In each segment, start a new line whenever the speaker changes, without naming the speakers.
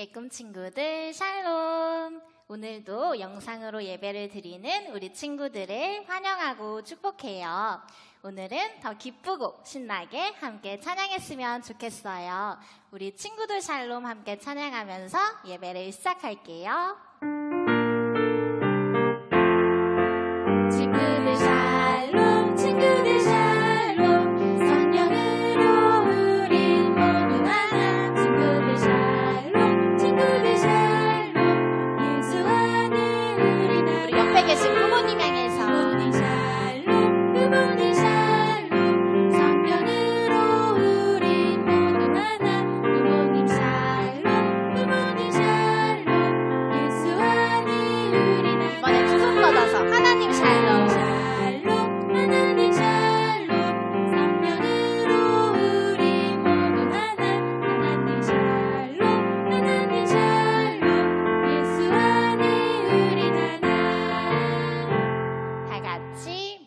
우리의 꿈 친구들 샬롬! 오늘도 영상으로 예배를 드리는 우리 친구들을 환영하고 축복해요. 오늘은 더 기쁘고 신나게 함께 찬양했으면 좋겠어요. 우리 친구들 샬롬 함께 찬양하면서 예배를 시작할게요. 친구들 샬롬, 친구들 샬롬, 성령으로 우린 모두 하나. 친구들 샬롬, 친구들 샬롬, 예수 안에 우리 다. 우리 옆에 계신 부모님 향해서 부모님 샬롬, 부모님 샬롬, 성령으로 우린 모두 하나. 부모님 샬롬, 부모님 샬롬, 예수 안에 우리 다. 이번에 두 손 뻗어서 하나님 샬롬.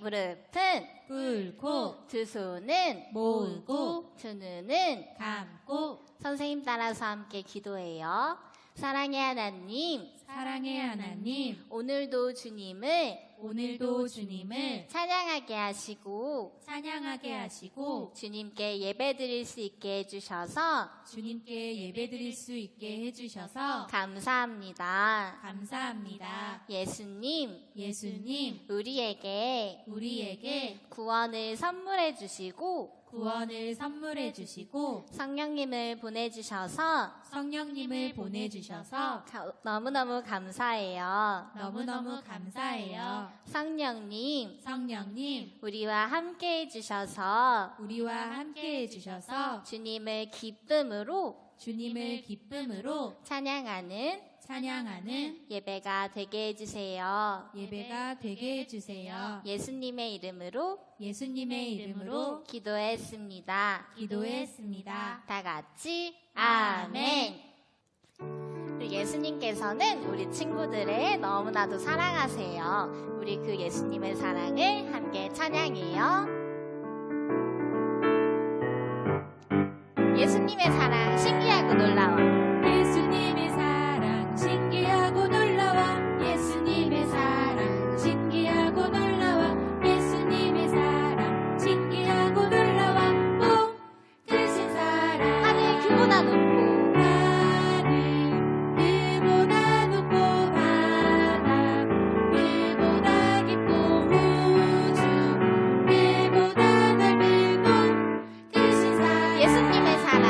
무릎은 꿇고 두 손은 모으고 두 눈은 감고 선생님 따라서 함께 기도해요. 사랑의 하나님,
사랑의 하나님,
오늘도 주님을 찬양하게 하시고
찬양하게 하시고
주님께 예배드릴 수 있게 해주셔서
주님께 예배드릴 수 있게 해주셔서
감사합니다.
감사합니다.
예수님,
우리에게
구원을 선물해 주시고 성령님을 보내주셔서 너무너무 감사해요.
너무너무 감사해요.
성령님, 우리와 함께 해주셔서 주님을 기쁨으로 찬양하는 예배가 되게 해주세요. 예수님의 이름으로 기도했습니다. 다 같이 아멘. 예수님께서는 우리 친구들을 너무나도 사랑하세요. 우리 그 예수님의 사랑을 함께 찬양해요. 예수님의 사랑 신기하고 놀라워.
예수님의 사랑 신기하고 놀라워. 예수님의 사랑 신기하고 놀라워. 예수님의 사랑 신기하고 놀라워. 오 크신 사랑
하늘 그보다 높고
그보다 높고 바다 그보다 깊고 우주 그보다 넓고 크신 사랑
예수님의
사랑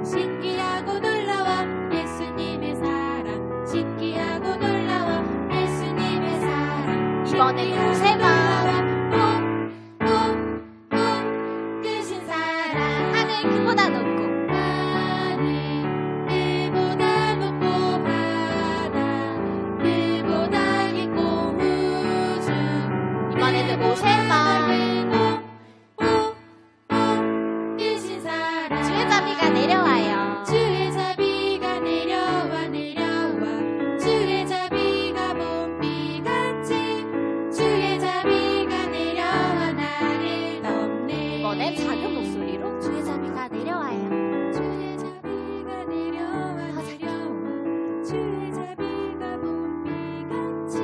신기하고 놀라워. 예수님의 사랑 신기하고 놀라워. 예수님의 사랑
이번에도 세 번.
크신 사랑
하늘 그보다 높고
그보다 높고 바다 그보다 깊고 우주
이번에도 세 번.
크신 사랑
주의 자비가 내려와요.
주의 자비가 내려와 주의 자비가 봄비같이 주의 자비가 내려와 나를 덮네.
이번엔 작은 목소리로 주의 자비가 내려와요.
주의 자비가 내려와 주의 자비가 봄비같이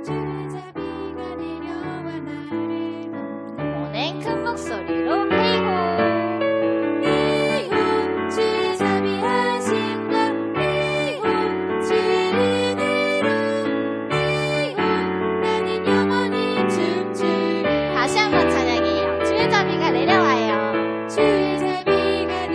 주의 자비가 내려와 나를 덮네.
이번엔 큰 목소리로 헤이호.
주의 자비하심과 주의 은혜로 나는 영원히 춤추리.
다시 한번 찬양해요. 주의 자비가 내려와요.
주의 자비가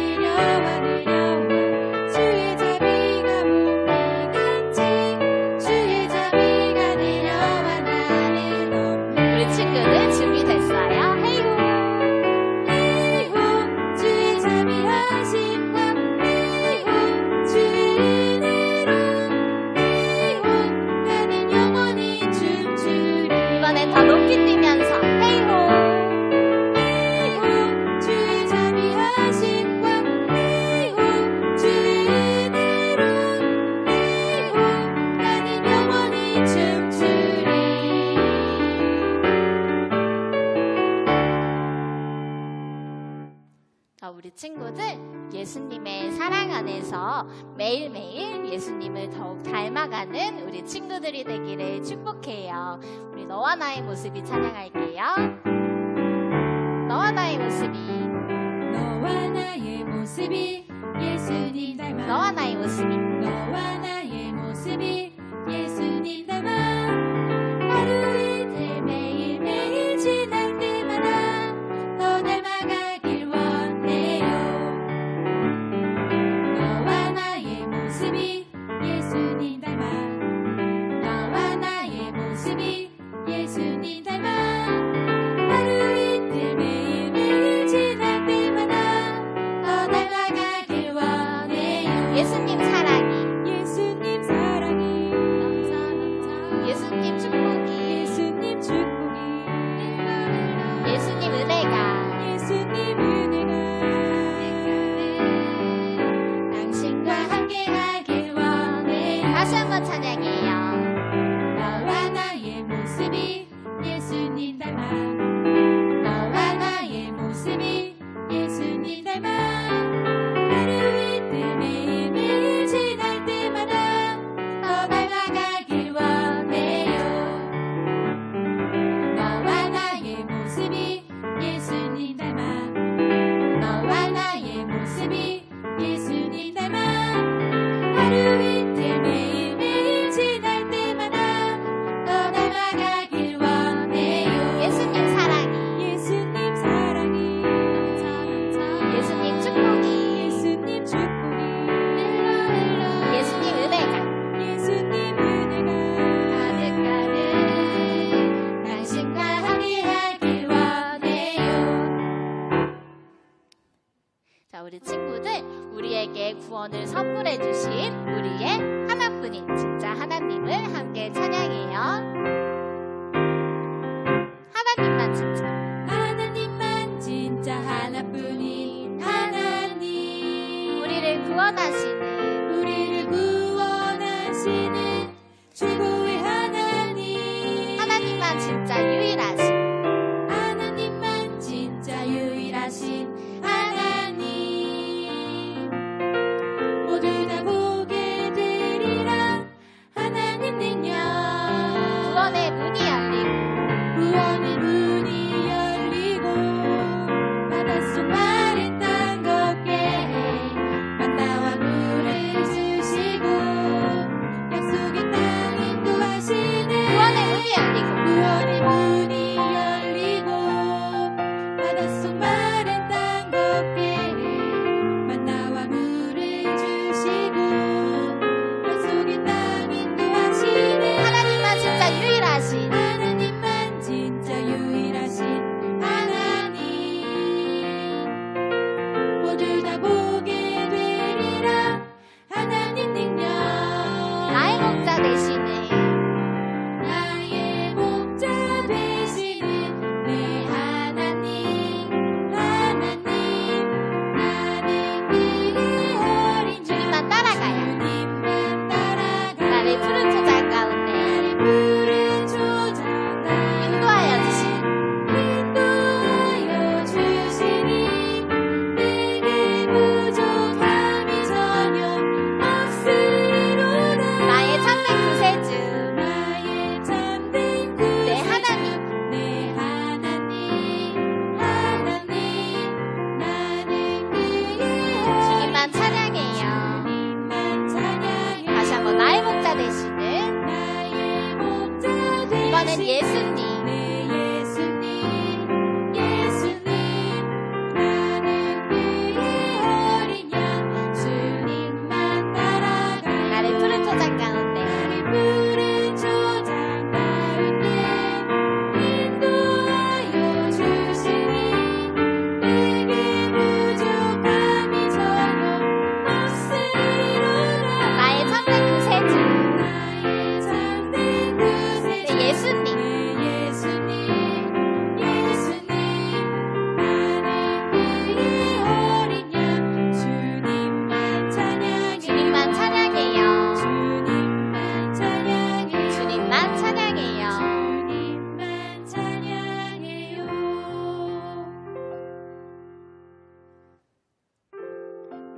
자, 우리 친구들 예수님의 사랑 안에서 매일매일 예수님을 더욱 닮아가는 우리 친구들이 되기를 축복해요. 우리 너와 나의 모습이 찬양할게요. 너와 나의 모습이,
너와 나의 모습이 예수님 닮아.
너와 나의 모습이,
너와 나의 모습이 예수님 닮아. 하루 이틀 매일매일 지날 때마다 너 닮아가길 원해요. 너와 나의 모습이 예수님 닮아. 너와 나의 모습이 예수님 닮아. 하루 이틀 매일매일 지날 때마다 너 닮아가길 원해요.
예수님 사랑이,
예수님 사랑이
예수님 축복이,
예수님 축복이
예수님 은혜가
예수님 은혜가 당신과 함께하길 원해요.
다시 한번 찬양해요.
너와 나의 모습이 예수님 닮아. 너와 나의 모습이 예수님 닮아. 하루 이틀 매일매일 지날 때마다 너 닮아가길 원해요. 너와 나의 모습이 예수님 닮아. 너와 나의 모습이 예수님 닮아. 하루 이틀 매일매일 지날 때마다 너 닮아가길 원해요.
예수님 사랑이,
예수님 사랑이
예수님 축복이,
예수님 축복이
예수님 은혜가
예수님 은혜가
가득가득
당신과 함께하길 원해요.
자, 우리 친구들, 우리에게 구원을 선물해 주신 우리의 하나뿐인 진짜 하나님을 함께 찬양해요. 하나님만 진짜,
하나님만 진짜 하나뿐인 하나님.
우리를 구원하시는
우리를 구원하시는 최고의 하나님.
하나님만 진짜 유일하신
하나님만 진짜 유일하신 하나님. 모두 다 보게 되리라 하나님 능력.
구원의 문이 열리고
구원의 문이 열리고 바닷속 마른 땅 걷게 해. 바다와 물을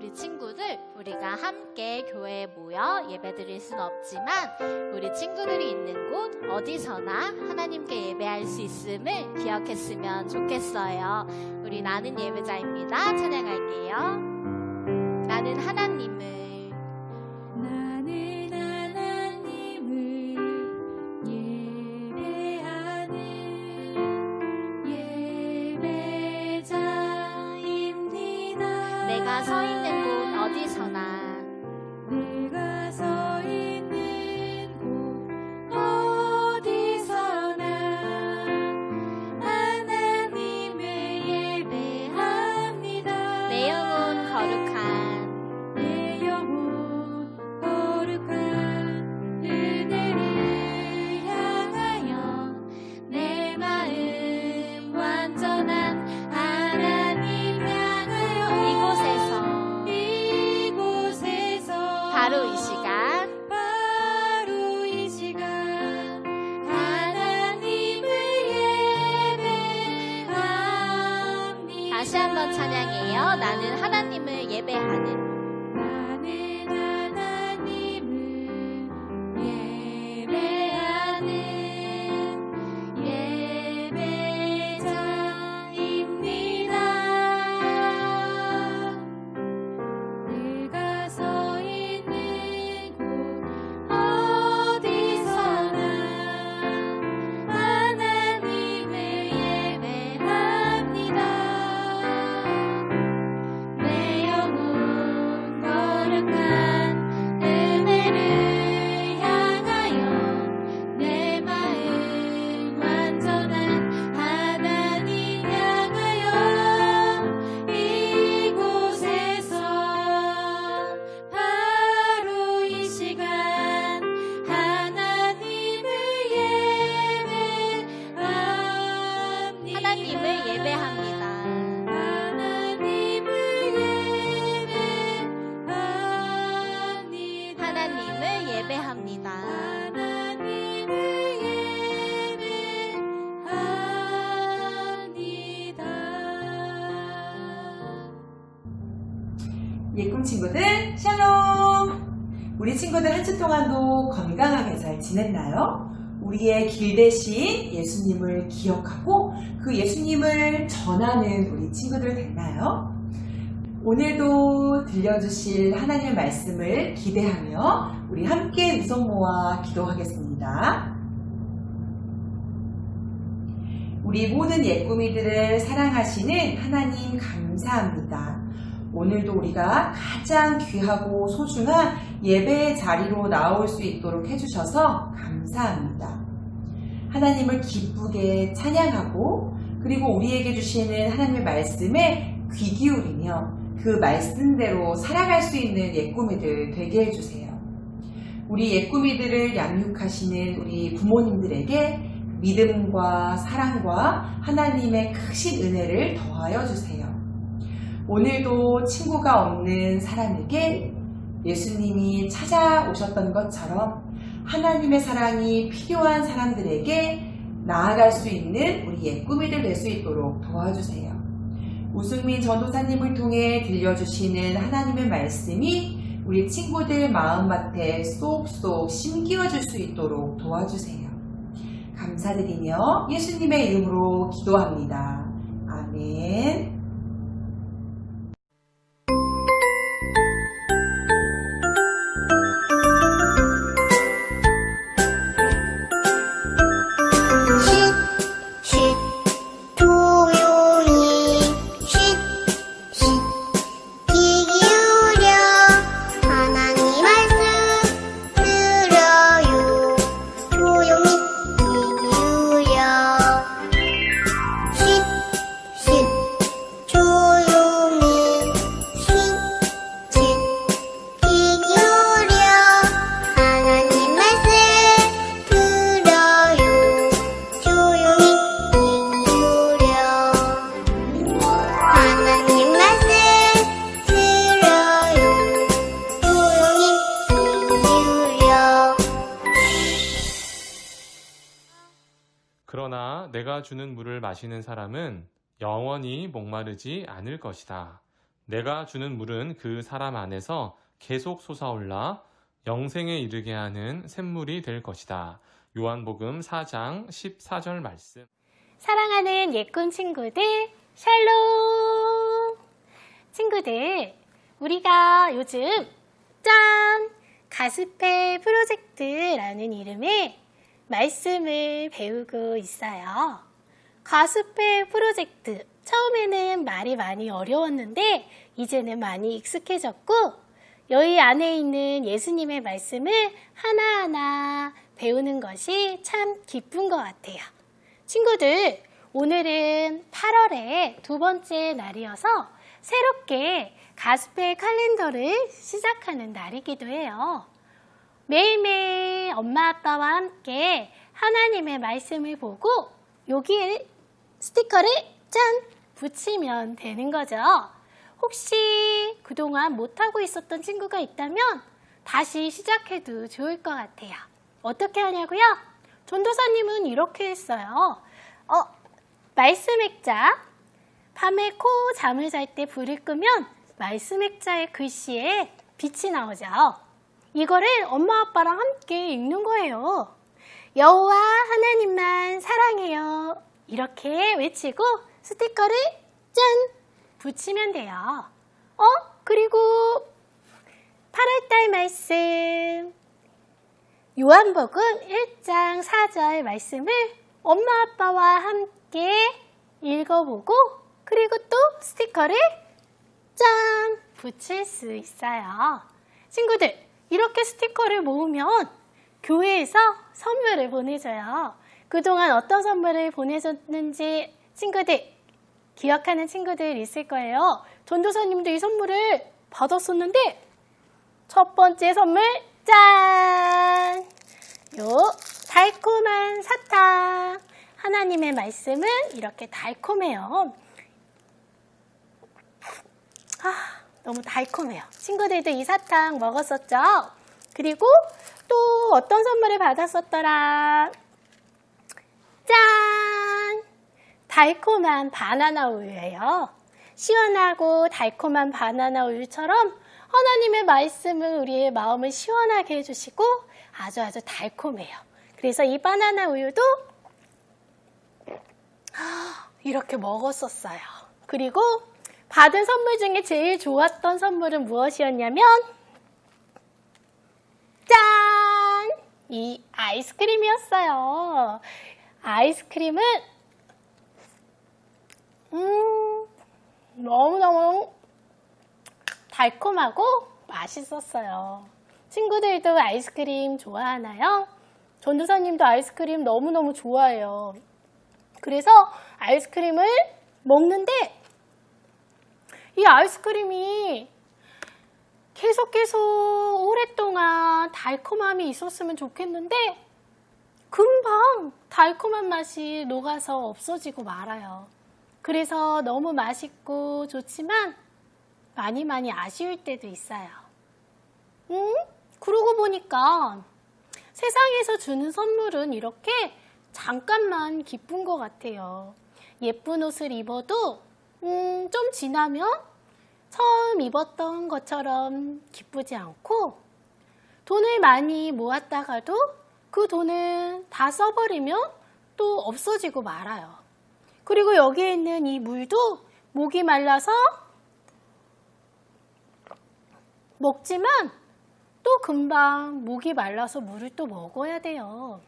우리 친구들, 우리가 함께 교회에 모여 예배 드릴 순 없지만 우리 친구들이 있는 곳 어디서나 하나님께 예배할 수 있음을 기억했으면 좋겠어요. 우리 나는 예배자입니다. 찬양할게요. 나는 하나님을
나는 하나님을 예배하는 예배자입니다.
내가 서 있는 곳 어디서나
내가 서 있는 곳 어디서나 하나님을 예배합니다.
내 영혼 거룩한
내 영혼 거룩한 은혜를 향하여 내 마음 완전한 하나님 향하여 이곳에서
바로 이 시간
하나님을 예배합니다.
다시 한번 찬양해요. 나는 하나님을 예배하는
나는 하나님을 예배하는 예배자입니다. 내가 서 있는 곳 어디서나 하나님을 예배합니다. 내 영혼 거룩한 은혜를 향하여 내 마음 완전한 하나님 향하여 이곳에서 바로 이 시간 하나님을 예배합니다.
하나님을 예배합니다.
하나님을
하나님을
예배합니다.
예배합니다.
예꿈 친구들 샬롬! 우리 친구들 한 주 동안도 건강하게 잘 지냈나요? 우리의 길 대신 예수님을 기억하고 그 예수님을 전하는 우리 친구들 됐나요? 오늘도 들려주실 하나님의 말씀을 기대하며 우리 함께 우성 모아 기도하겠습니다. 우리 모든 예꿈이들을 사랑하시는 하나님 감사합니다. 오늘도 우리가 가장 귀하고 소중한 예배의 자리로 나올 수 있도록 해주셔서 감사합니다. 하나님을 기쁘게 찬양하고 그리고 우리에게 주시는 하나님의 말씀에 귀 기울이며 그 말씀대로 살아갈 수 있는 예꿈이들 되게 해주세요. 우리 예꿈이들을 양육하시는 우리 부모님들에게 믿음과 사랑과 하나님의 크신 은혜를 더하여 주세요. 오늘도 친구가 없는 사람에게 예수님이 찾아오셨던 것처럼 하나님의 사랑이 필요한 사람들에게 나아갈 수 있는 우리 예꿈이들 될 수 있도록 도와주세요. 우승민 전도사님을 통해 들려주시는 하나님의 말씀이 우리 친구들 마음밭에 쏙쏙 심기어질 수 있도록 도와주세요. 감사드리며 예수님의 이름으로 기도합니다. 아멘.
그러나 내가 주는 물을 마시는 사람은 영원히 목마르지 않을 것이다. 내가 주는 물은 그 사람 안에서 계속 솟아올라 영생에 이르게 하는 샘물이 될 것이다. 요한복음 4장 14절 말씀.
사랑하는 예꿈 친구들, 샬롬! 친구들, 우리가 요즘 짠! 가스페 프로젝트라는 이름의 말씀을 배우고 있어요. 가스페 프로젝트. 처음에는 말이 많이 어려웠는데 이제는 많이 익숙해졌고 여기 안에 있는 예수님의 말씀을 하나하나 배우는 것이 참 기쁜 것 같아요. 친구들, 오늘은 8월의 두 번째 날이어서 새롭게 가스페 칼렌더를 시작하는 날이기도 해요. 매일매일 엄마 아빠와 함께 하나님의 말씀을 보고 여기에 스티커를 짠! 붙이면 되는 거죠. 혹시 그동안 못하고 있었던 친구가 있다면 다시 시작해도 좋을 것 같아요. 어떻게 하냐고요? 전도사님은 이렇게 했어요. 말씀 액자. 밤에 코 잠을 잘 때 불을 끄면 말씀 액자의 글씨에 빛이 나오죠. 이거를 엄마 아빠랑 함께 읽는 거예요. 여호와 하나님만 사랑해요. 이렇게 외치고 스티커를 짠! 붙이면 돼요. 그리고 8월달 말씀 요한복음 1장 4절 말씀을 엄마 아빠와 함께 읽어보고 그리고 또 스티커를 짠! 붙일 수 있어요. 친구들, 이렇게 스티커를 모으면 교회에서 선물을 보내줘요. 그동안 어떤 선물을 보내줬는지 친구들 기억하는 친구들 있을 거예요. 전도사님도 이 선물을 받았었는데 첫 번째 선물 짠! 요 달콤한 사탕. 하나님의 말씀은 이렇게 달콤해요. 너무 달콤해요. 친구들도 이 사탕 먹었었죠? 그리고 또 어떤 선물을 받았었더라? 짠! 달콤한 바나나 우유예요. 시원하고 달콤한 바나나 우유처럼 하나님의 말씀은 우리의 마음을 시원하게 해주시고 아주 달콤해요. 그래서 이 바나나 우유도 이렇게 먹었었어요. 그리고 받은 선물 중에 제일 좋았던 선물은 무엇이었냐면 짠! 이 아이스크림이었어요. 아이스크림은 너무너무 달콤하고 맛있었어요. 친구들도 아이스크림 좋아하나요? 전도사님도 아이스크림 너무너무 좋아해요. 그래서 아이스크림을 먹는데 이 아이스크림이 계속 오랫동안 달콤함이 있었으면 좋겠는데 금방 달콤한 맛이 녹아서 없어지고 말아요. 그래서 너무 맛있고 좋지만 많이 아쉬울 때도 있어요. 그러고 보니까 세상에서 주는 선물은 이렇게 잠깐만 기쁜 것 같아요. 예쁜 옷을 입어도 좀 지나면 처음 입었던 것처럼 기쁘지 않고 돈을 많이 모았다가도 그 돈을 다 써버리면 또 없어지고 말아요. 그리고 여기에 있는 이 물도 목이 말라서 먹지만 또 금방 목이 말라서 물을 또 먹어야 돼요.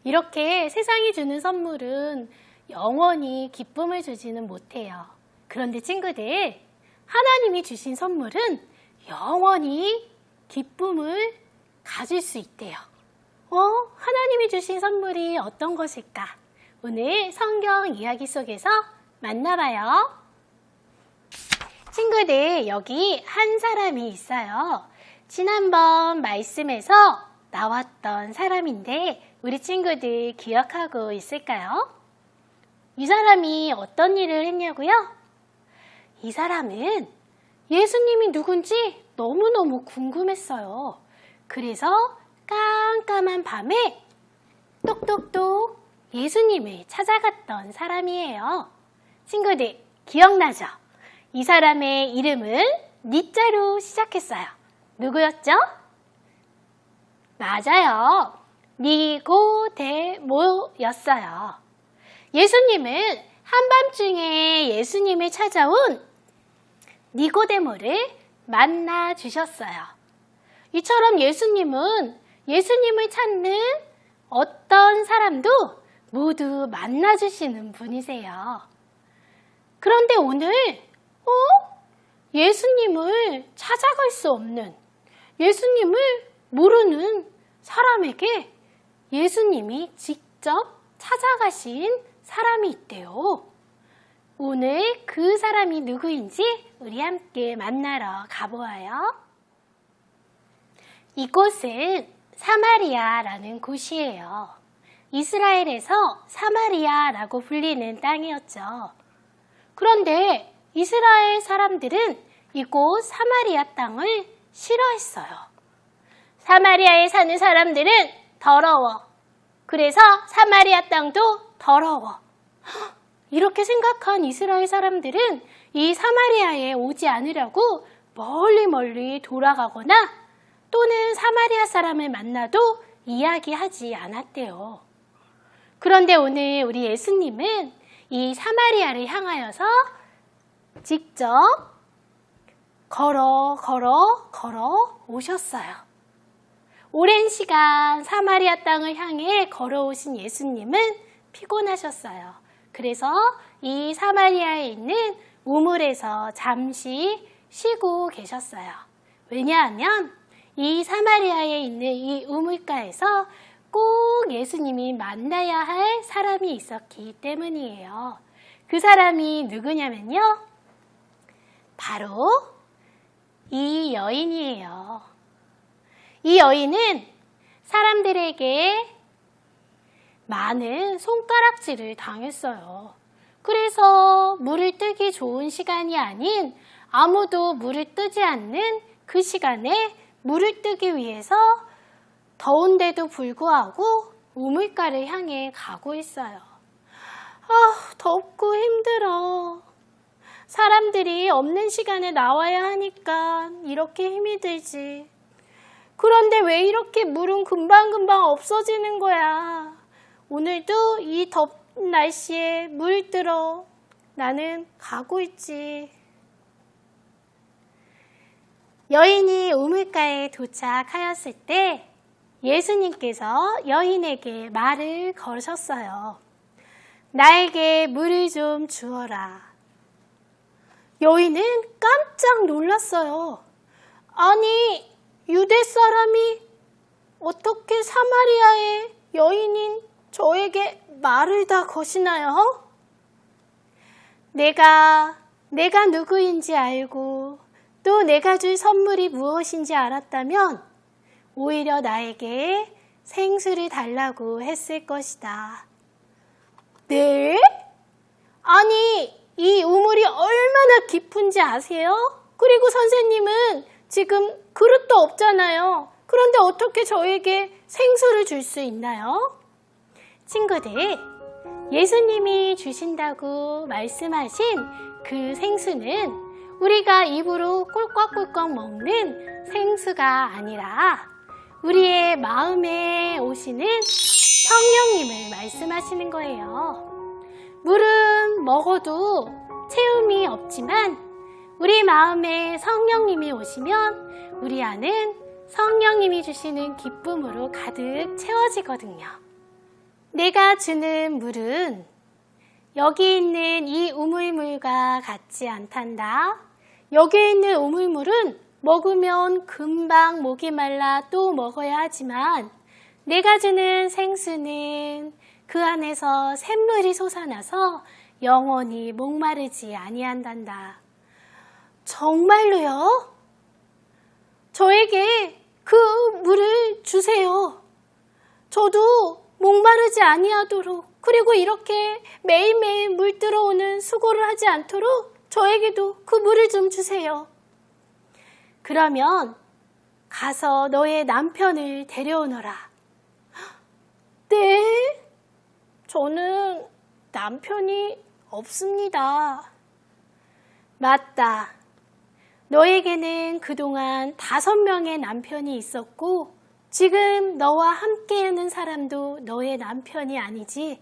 이렇게 세상이 주는 선물은 영원히 기쁨을 주지는 못해요. 그런데 친구들, 하나님이 주신 선물은 영원히 기쁨을 가질 수 있대요. 하나님이 주신 선물이 어떤 것일까? 오늘 성경 이야기 속에서 만나봐요. 친구들, 여기 한 사람이 있어요. 지난번 말씀에서 나왔던 사람인데 우리 친구들 기억하고 있을까요? 이 사람이 어떤 일을 했냐고요? 이 사람은 예수님이 누군지 너무너무 궁금했어요. 그래서 깜깜한 밤에 똑똑똑 예수님을 찾아갔던 사람이에요. 친구들 기억나죠? 이 사람의 이름은 니자로 시작했어요. 누구였죠? 맞아요. 니고데모였어요. 예수님은 한밤중에 예수님을 찾아온 니고데모를 만나 주셨어요. 이처럼 예수님은 예수님을 찾는 어떤 사람도 모두 만나 주시는 분이세요. 그런데 오늘 예수님을 찾아갈 수 없는, 예수님을 모르는 사람에게 예수님이 직접 찾아가신 사람이 있대요. 오늘 그 사람이 누구인지 우리 함께 만나러 가보아요. 이곳은 사마리아라는 곳이에요. 이스라엘에서 사마리아라고 불리는 땅이었죠. 그런데 이스라엘 사람들은 이곳 사마리아 땅을 싫어했어요. 사마리아에 사는 사람들은 더러워. 그래서 사마리아 땅도 더러워. 이렇게 생각한 이스라엘 사람들은 이 사마리아에 오지 않으려고 멀리 돌아가거나 또는 사마리아 사람을 만나도 이야기하지 않았대요. 그런데 오늘 우리 예수님은 이 사마리아를 향하여서 직접 걸어 오셨어요. 오랜 시간 사마리아 땅을 향해 걸어오신 예수님은 피곤하셨어요. 그래서 이 사마리아에 있는 우물에서 잠시 쉬고 계셨어요. 왜냐하면 이 사마리아에 있는 이 우물가에서 꼭 예수님이 만나야 할 사람이 있었기 때문이에요. 그 사람이 누구냐면요. 바로 이 여인이에요. 이 여인은 사람들에게 많은 손가락질을 당했어요. 그래서 물을 뜨기 좋은 시간이 아닌 아무도 물을 뜨지 않는 그 시간에 물을 뜨기 위해서 더운데도 불구하고 우물가를 향해 가고 있어요. 덥고 힘들어. 사람들이 없는 시간에 나와야 하니까 이렇게 힘이 들지. 그런데 왜 이렇게 물은 금방금방 없어지는 거야? 오늘도 이 덥은 날씨에 물 뜨러 나는 가고 있지. 여인이 우물가에 도착하였을 때 예수님께서 여인에게 말을 걸으셨어요. 나에게 물을 좀 주어라. 여인은 깜짝 놀랐어요. 아니, 유대 사람이 어떻게 사마리아의 여인인 저에게 말을 다 거시나요? 내가 누구인지 알고 또 내가 줄 선물이 무엇인지 알았다면 오히려 나에게 생수를 달라고 했을 것이다. 네? 아니, 이 우물이 얼마나 깊은지 아세요? 그리고 선생님은 지금 그릇도 없잖아요. 그런데 어떻게 저에게 생수를 줄 수 있나요? 친구들, 예수님이 주신다고 말씀하신 그 생수는 우리가 입으로 꿀꺽꿀꺽 먹는 생수가 아니라 우리의 마음에 오시는 성령님을 말씀하시는 거예요. 물은 먹어도 채움이 없지만 우리 마음에 성령님이 오시면 우리 안은 성령님이 주시는 기쁨으로 가득 채워지거든요. 내가 주는 물은 여기 있는 이 우물물과 같지 않단다. 여기 있는 우물물은 먹으면 금방 목이 말라 또 먹어야 하지만 내가 주는 생수는 그 안에서 샘물이 솟아나서 영원히 목마르지 아니한단다. 정말로요? 저에게 그 물을 주세요. 저도 목마르지 아니하도록 그리고 이렇게 매일매일 물 들어오는 수고를 하지 않도록 저에게도 그 물을 좀 주세요. 그러면 가서 너의 남편을 데려오너라. 네? 저는 남편이 없습니다. 맞다. 너에게는 그동안 5명의 남편이 있었고 지금 너와 함께하는 사람도 너의 남편이 아니지?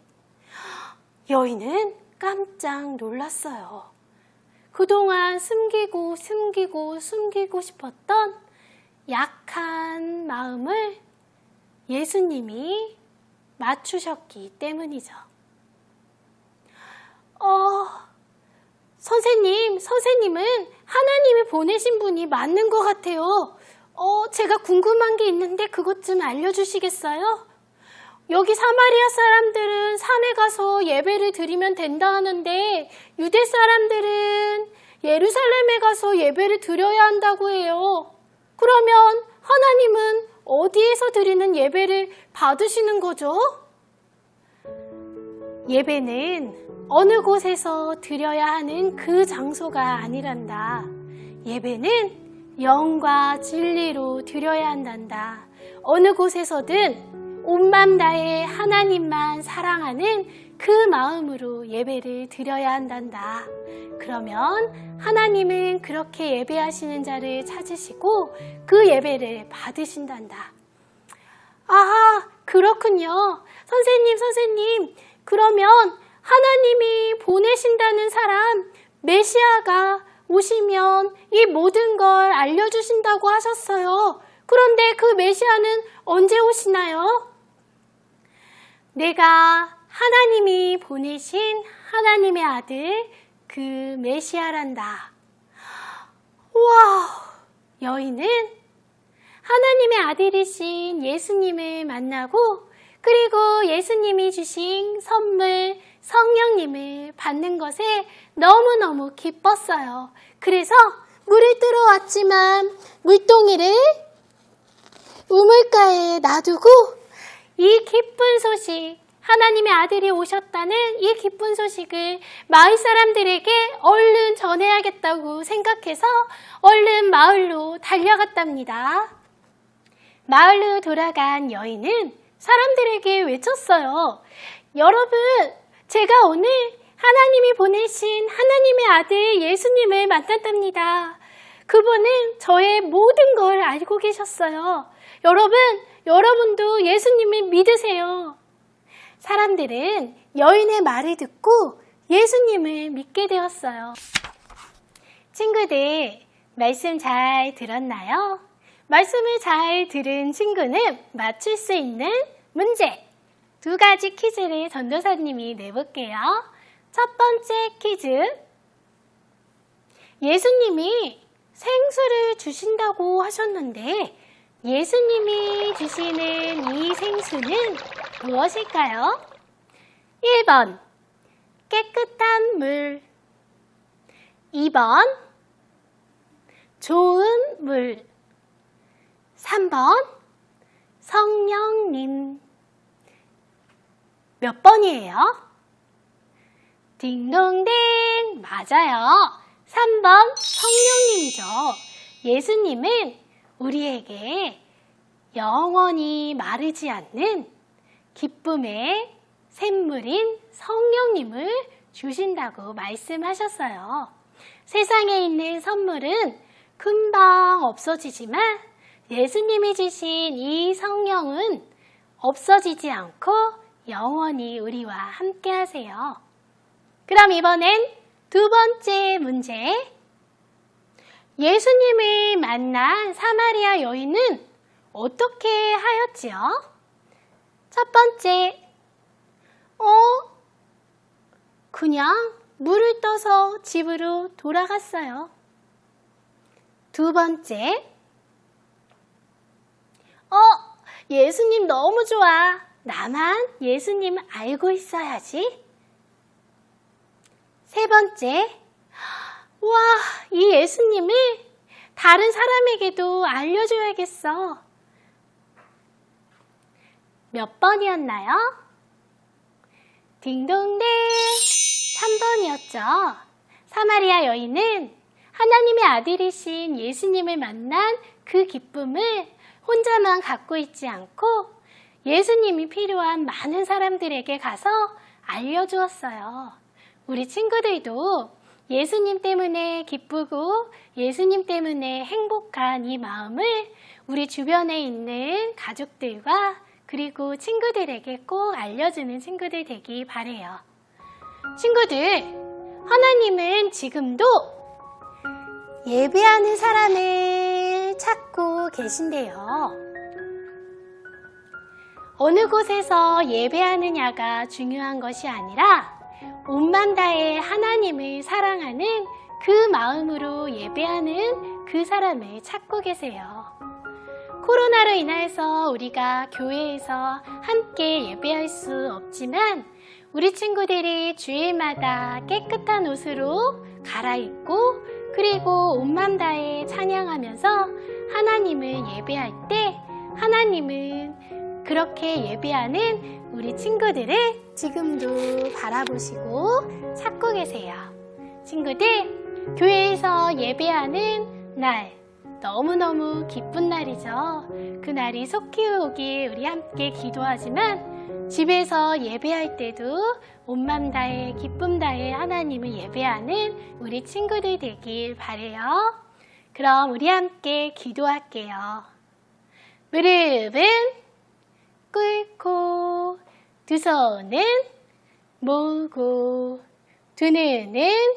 여인은 깜짝 놀랐어요. 그동안 숨기고 싶었던 약한 마음을 예수님이 맞추셨기 때문이죠. 선생님은 하나님이 보내신 분이 맞는 것 같아요. 제가 궁금한 게 있는데 그것 좀 알려주시겠어요? 여기 사마리아 사람들은 산에 가서 예배를 드리면 된다 하는데 유대 사람들은 예루살렘에 가서 예배를 드려야 한다고 해요. 그러면 하나님은 어디에서 드리는 예배를 받으시는 거죠? 예배는 어느 곳에서 드려야 하는 그 장소가 아니란다. 예배는 영과 진리로 드려야 한단다. 어느 곳에서든 온 맘 다해 하나님만 사랑하는 그 마음으로 예배를 드려야 한단다. 그러면 하나님은 그렇게 예배하시는 자를 찾으시고 그 예배를 받으신단다. 아하, 그렇군요. 선생님, 그러면 하나님이 보내신다는 사람, 메시아가 오시면 이 모든 걸 알려주신다고 하셨어요. 그런데 그 메시아는 언제 오시나요? 내가 하나님이 보내신 하나님의 아들, 그 메시아란다. 와, 여인은 하나님의 아들이신 예수님을 만나고 그리고 예수님이 주신 선물 성령님을 받는 것에 너무너무 기뻤어요. 그래서 물을 뜨러 왔지만 물동이를 우물가에 놔두고 이 기쁜 소식, 하나님의 아들이 오셨다는 이 기쁜 소식을 마을 사람들에게 얼른 전해야겠다고 생각해서 얼른 마을로 달려갔답니다. 마을로 돌아간 여인은 사람들에게 외쳤어요. 여러분, 제가 오늘 하나님이 보내신 하나님의 아들 예수님을 만났답니다. 그분은 저의 모든 걸 알고 계셨어요. 여러분도 예수님을 믿으세요. 사람들은 여인의 말을 듣고 예수님을 믿게 되었어요. 친구들, 말씀 잘 들었나요? 말씀을 잘 들은 친구는 맞출 수 있는 문제 2가지 퀴즈를 전도사님이 내볼게요. 첫 번째 퀴즈. 예수님이 생수를 주신다고 하셨는데 예수님이 주시는 이 생수는 무엇일까요? 1번 깨끗한 물, 2번 좋은 물, 3번 성령님. 몇 번이에요? 딩동댕, 맞아요. 3번 성령님이죠. 예수님은 우리에게 영원히 마르지 않는 기쁨의 샘물인 성령님을 주신다고 말씀하셨어요. 세상에 있는 선물은 금방 없어지지만 예수님이 주신 이 성령은 없어지지 않고 영원히 우리와 함께 하세요. 그럼 이번엔 2번째 문제. 예수님을 만난 사마리아 여인은 어떻게 하였지요? 첫 번째, 그냥 물을 떠서 집으로 돌아갔어요. 2번째, 예수님 너무 좋아. 나만 예수님 알고 있어야지. 3번째, 와, 이 예수님을 다른 사람에게도 알려줘야겠어. 몇 번이었나요? 딩동댕, 3번이었죠. 사마리아 여인은 하나님의 아들이신 예수님을 만난 그 기쁨을 혼자만 갖고 있지 않고 예수님이 필요한 많은 사람들에게 가서 알려주었어요. 우리 친구들도 예수님 때문에 기쁘고 예수님 때문에 행복한 이 마음을 우리 주변에 있는 가족들과 그리고 친구들에게 꼭 알려주는 친구들 되기 바래요. 친구들, 하나님은 지금도 예배하는 사람을 찾고 계신데요. 어느 곳에서 예배하느냐가 중요한 것이 아니라 온만 다해 하나님을 사랑하는 그 마음으로 예배하는 그 사람을 찾고 계세요. 코로나로 인해서 우리가 교회에서 함께 예배할 수 없지만 우리 친구들이 주일마다 깨끗한 옷으로 갈아입고 그리고 온맘 다해 찬양하면서 하나님을 예배할 때 하나님은 그렇게 예배하는 우리 친구들을 지금도 바라보시고 찾고 계세요. 친구들, 교회에서 예배하는 날 너무너무 기쁜 날이죠. 그 날이 속히 오길 우리 함께 기도하지만 집에서 예배할 때도 온맘 다해 기쁨 다해 하나님을 예배하는 우리 친구들 되길 바래요. 그럼 우리 함께 기도할게요. 무릎은 꿇고 두 손은 모으고 두 눈은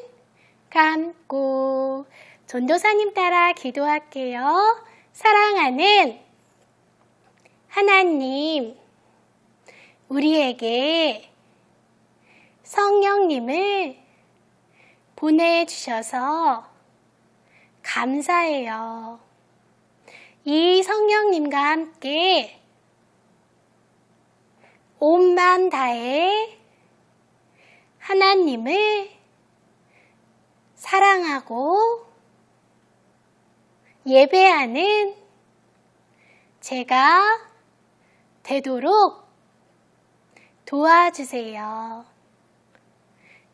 감고 전도사님 따라 기도할게요. 사랑하는 하나님, 우리에게 성령님을 보내주셔서 감사해요. 이 성령님과 함께 온 맘 다해 하나님을 사랑하고 예배하는 제가 되도록 도와주세요.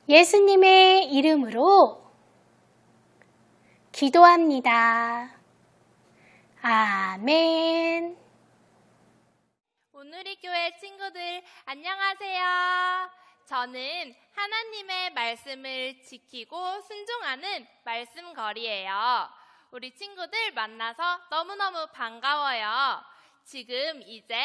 예수님의 이름으로 기도합니다. 아멘.
온누리 교회 친구들 안녕하세요. 저는 하나님의 말씀을 지키고 순종하는 말씀거리예요. 우리 친구들 만나서 너무너무 반가워요. 지금 이제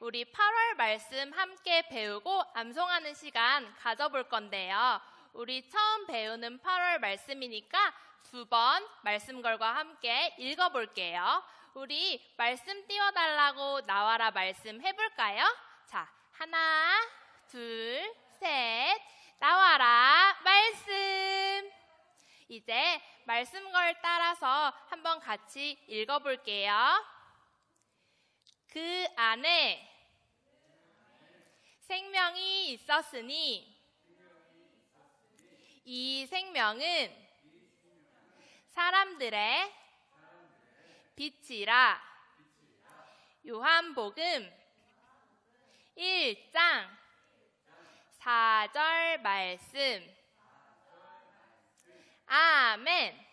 우리 8월 말씀 함께 배우고 암송하는 시간 가져볼 건데요. 우리 처음 배우는 8월 말씀이니까 2번 말씀걸과 함께 읽어볼게요. 우리 말씀 띄워달라고 나와라 말씀 해볼까요? 자, 하나, 둘, 셋, 나와라 말씀. 이제 말씀걸 따라서 한번 같이 읽어볼게요. 그 안에 생명이 있었으니 이 생명은 사람들의 빛이라. 요한복음 1장 4절 말씀. 아멘.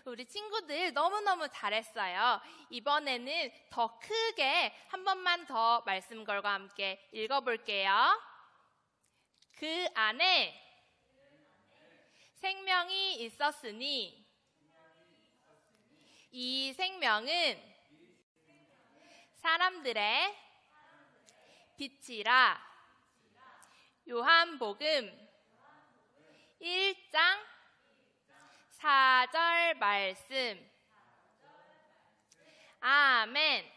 우리 친구들 너무너무 잘했어요. 이번에는 더 크게 한 번만 더 말씀걸과 함께 읽어볼게요. 그 안에 생명이 있었으니 이 생명은 사람들의 빛이라. 요한복음 1장 4절 말씀. 아멘.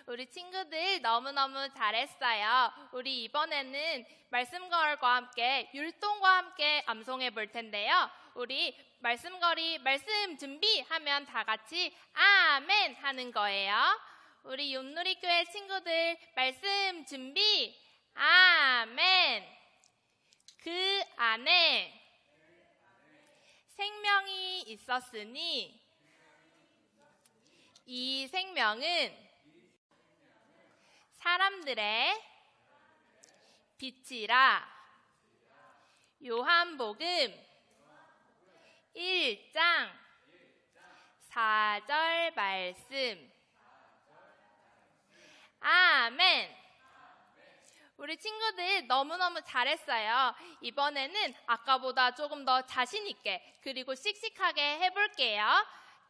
우리 친구들 너무너무 잘했어요. 우리 이번에는 말씀걸과 함께 율동과 함께 암송해 볼 텐데요. 우리 말씀걸이 말씀 준비하면 다 같이 아멘 하는 거예요. 우리 온누리교회 친구들 말씀 준비. 아멘. 그 안에 생명이 있었으니 이 생명은 사람들의 빛이라. 요한복음 1장 4절 말씀. 아멘.
우리 친구들 너무너무 잘했어요. 이번에는 아까보다 조금 더 자신 있게 그리고 씩씩하게 해볼게요.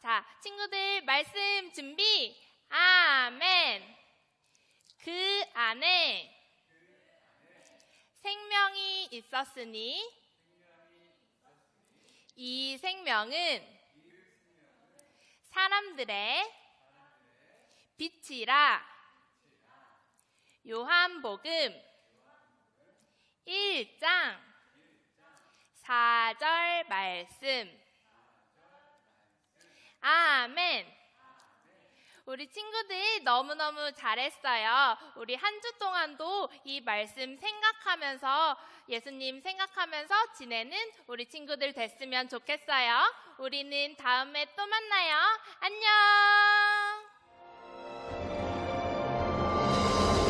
자, 친구들 말씀 준비. 아멘. 그 안에 생명이 있었으니 이 생명은 사람들의 빛이라. 요한복음 1장 4절 말씀. 아멘. 우리 친구들 너무너무 잘했어요. 우리 한 주 동안도 이 말씀 생각하면서 예수님 생각하면서 지내는 우리 친구들 됐으면 좋겠어요. 우리는 다음에 또 만나요. 안녕.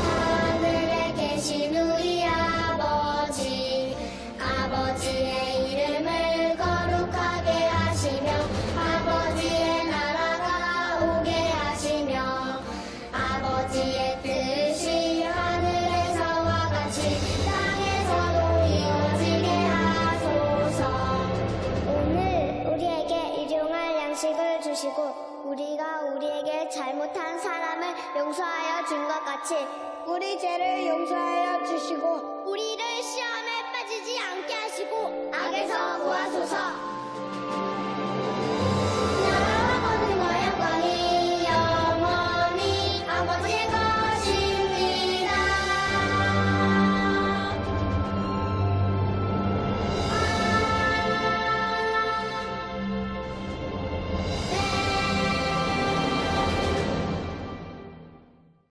하늘에 계신 우리 아버지, 아버지의 이름을 거룩하게 하시며 아버지의 나라가 오게 하시며 아버지의 뜻이 하늘에서와 같이 땅에서도 이루어지게 하소서. 오늘 우리에게 일용할 양식을 주시고 우리가 우리에게 잘못한 사람을 용서하여 준 것 같이 우리 죄를 용서하여 주시고 우리를 시험에 빠지지 않게 하시고 악에서 구하소서.